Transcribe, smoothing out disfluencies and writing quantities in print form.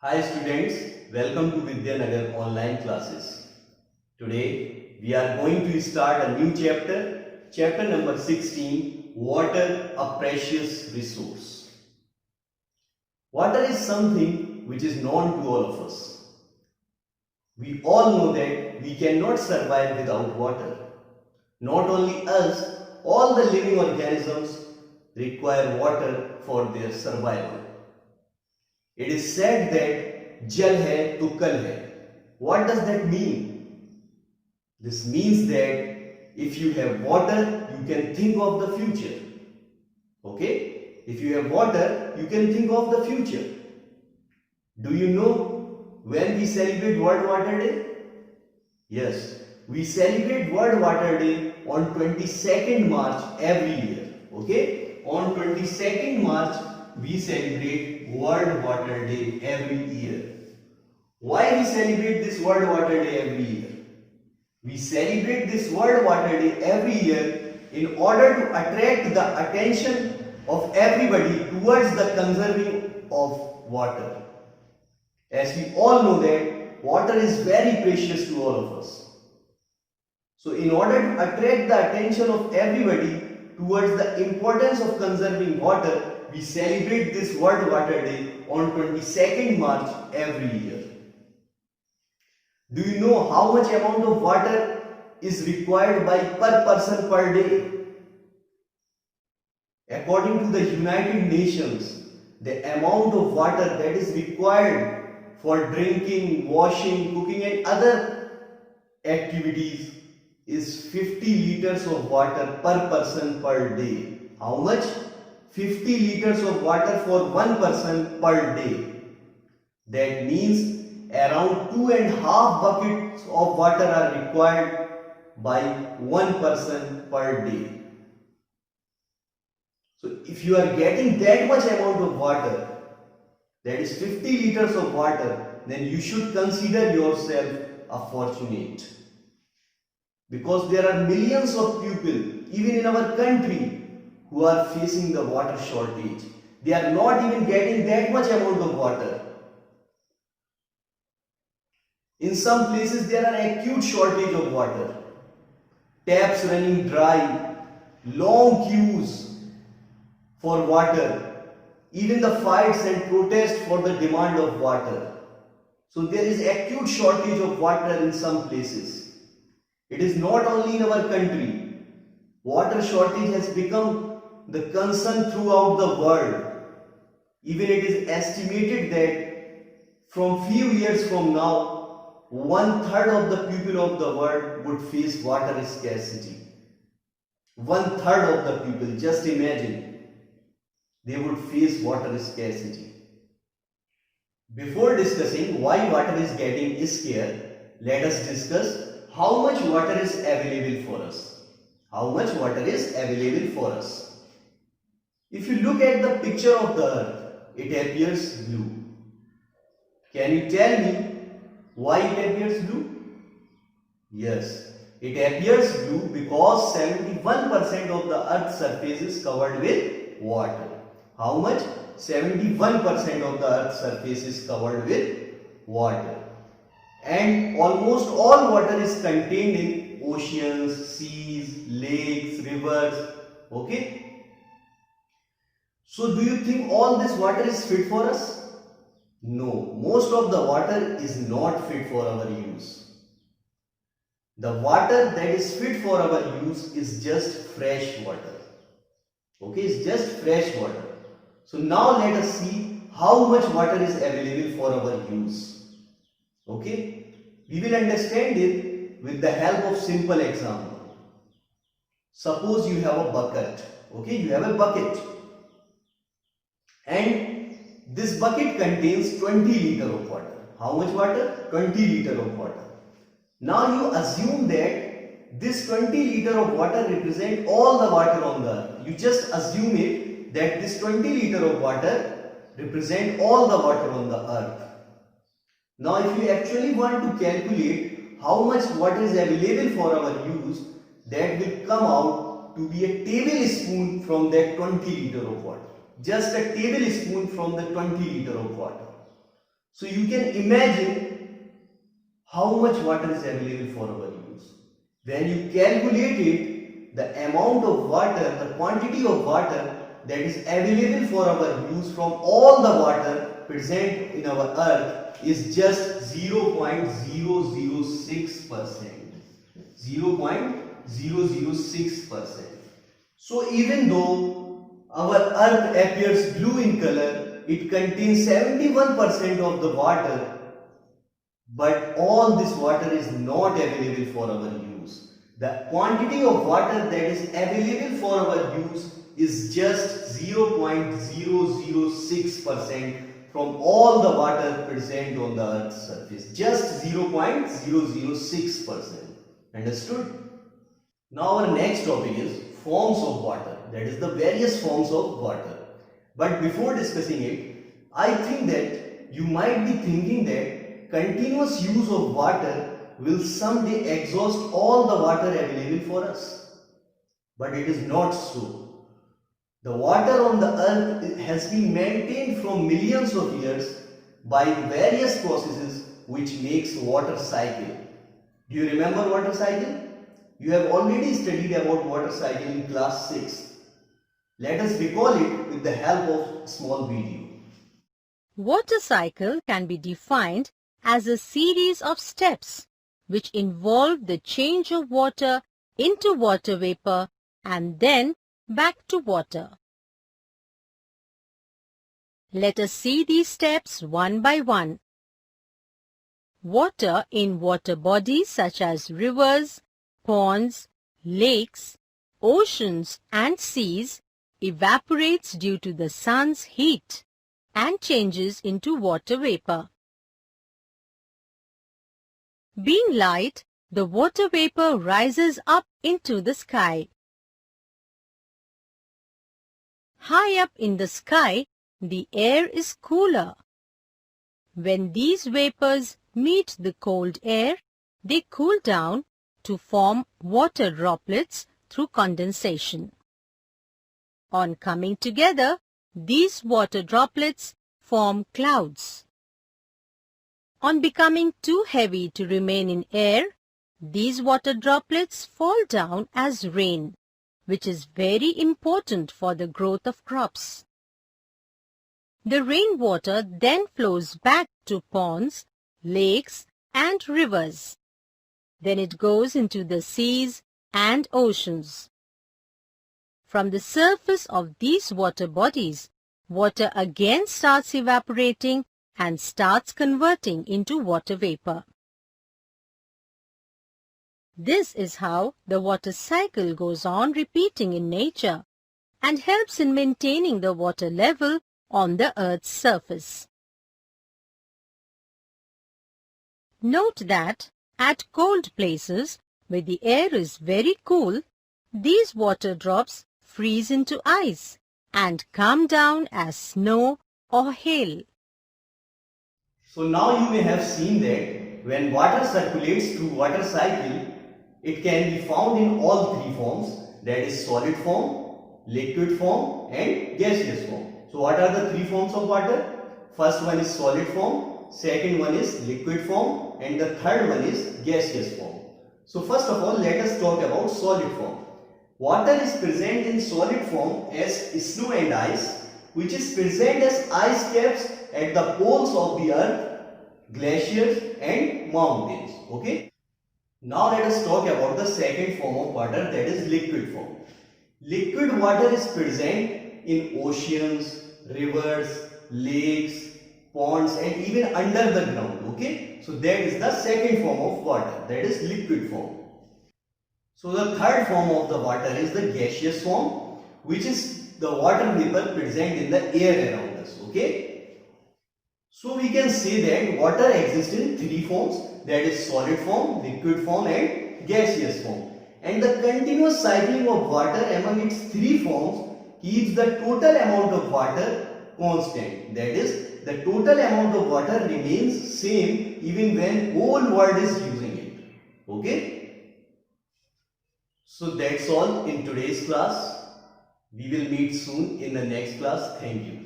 Hi students, welcome to Vidyanagar online classes. Today we are going to start a new chapter number 16, Water, a Precious Resource. Water is something which is known to all of us. We all know that we cannot survive without water. Not only us, all the living organisms require water for their survival. It is said that jal hai to kal hai. What does that mean? This means that if you have water, you can think of the future. Okay? If you have water, you can think of the future. Do you know when we celebrate World Water Day? Yes, we celebrate World Water Day on 22nd March every year. Okay? On 22nd March, we celebrate World Water Day every year. Why we celebrate this World Water Day every year? We celebrate this World Water Day every year in order to attract the attention of everybody towards the conserving of water. As we all know that water is very precious to all of us. So in order to attract the attention of everybody towards the importance of conserving water, we celebrate this World Water Day on 22nd March every year. Do you know how much amount of water is required by per person per day? According to the United Nations, the amount of water that is required for drinking, washing, cooking and other activities is 50 liters of water per person per day. How much? 50 liters of water for one person per day. That means around 2.5 buckets of water are required by one person per day. So if you are getting that much amount of water, that is 50 liters of water, then you should consider yourself a fortunate. Because there are millions of people, even in our country, who are facing the water shortage. They are not even getting that much amount of water. In some places there are acute shortage of water. Taps running dry, long queues for water, even the fights and protests for the demand of water. So there is acute shortage of water in some places. It is not only in our country. Water shortage has become the concern throughout the world. Even it is estimated that from few years from now, 1/3 of the people of the world would face water scarcity. 1/3 of the people, just imagine, they would face water scarcity. Before discussing why water is getting scarce, let us discuss how much water is available for us. How much water is available for us. If you look at the picture of the earth, it appears blue. Can you tell me why it appears blue? Yes, it appears blue because 71% of the earth's surface is covered with water. How much? 71% of the earth's surface is covered with water. And almost all water is contained in oceans, seas, lakes, rivers. Okay? So do you think all this water is fit for us? No, most of the water is not fit for our use. The water that is fit for our use is just fresh water. Okay, it's just fresh water. So now let us see how much water is available for our use. Okay, we will understand it with the help of simple example. Suppose you have a bucket. Okay, you have a bucket. And this bucket contains 20 liters of water. How much water? 20 liters of water. Now you assume that this 20 liters of water represent all the water on the earth. You just assume it that this 20 liters of water represent all the water on the earth. Now if you actually want to calculate how much water is available for our use, that will come out to be a tablespoon from that 20 liters of water. Just a tablespoon from the 20 liters of water. So you can imagine how much water is available for our use. When you calculate it, the amount of water, the quantity of water that is available for our use from all the water present in our earth is just 0.006%. 0.006%. So even though our earth appears blue in color, it contains 71% of the water, but all this water is not available for our use. The quantity of water that is available for our use is just 0.006% from all the water present on the earth's surface. Just 0.006%. Understood? Now our next topic is forms of water, that is the various forms of water. But before discussing it, I think that you might be thinking that continuous use of water will someday exhaust all the water available for us. But it is not so. The water on the earth has been maintained from millions of years by various processes which makes water cycle. Do you remember water cycle? You have already studied about water cycle in class 6. Let us recall it with the help of a small video. Water cycle can be defined as a series of steps which involve the change of water into water vapor and then back to water. Let us see these steps one by one. Water in water bodies such as rivers, ponds, lakes, oceans and seas evaporates due to the sun's heat and changes into water vapor. Being light, the water vapor rises up into the sky. High up in the sky, the air is cooler. When these vapors meet the cold air, they cool down to form water droplets through condensation. On coming together, these water droplets form clouds. On becoming too heavy to remain in air, these water droplets fall down as rain, which is very important for the growth of crops. The rainwater then flows back to ponds, lakes and rivers. Then it goes into the seas and oceans. From the surface of these water bodies, water again starts evaporating and starts converting into water vapor. This is how the water cycle goes on repeating in nature and helps in maintaining the water level on the Earth's surface. Note that at cold places where the air is very cool, these water drops freeze into ice and come down as snow or hail. So now you may have seen that when water circulates through water cycle, it can be found in all three forms, that is solid form, liquid form and gaseous form. So what are the three forms of water? First one is solid form, second one is liquid form and the third one is gaseous form. So first of all, let us talk about solid form. Water is present in solid form as snow and ice, which is present as ice caps at the poles of the earth, glaciers and mountains. Okay. Now let us talk about the second form of water, that is liquid form. Liquid water is present in oceans, rivers, lakes, ponds and even under the ground. Okay. So that is the second form of water, that is liquid form. So the third form of the water is the gaseous form, which is the water vapor present in the air around us. Okay. So we can say that water exists in three forms, that is solid form, liquid form and gaseous form. And the continuous cycling of water among its three forms keeps the total amount of water constant. That is, the total amount of water remains same even when whole world is using it. Okay. So that's all in today's class. We will meet soon in the next class. Thank you.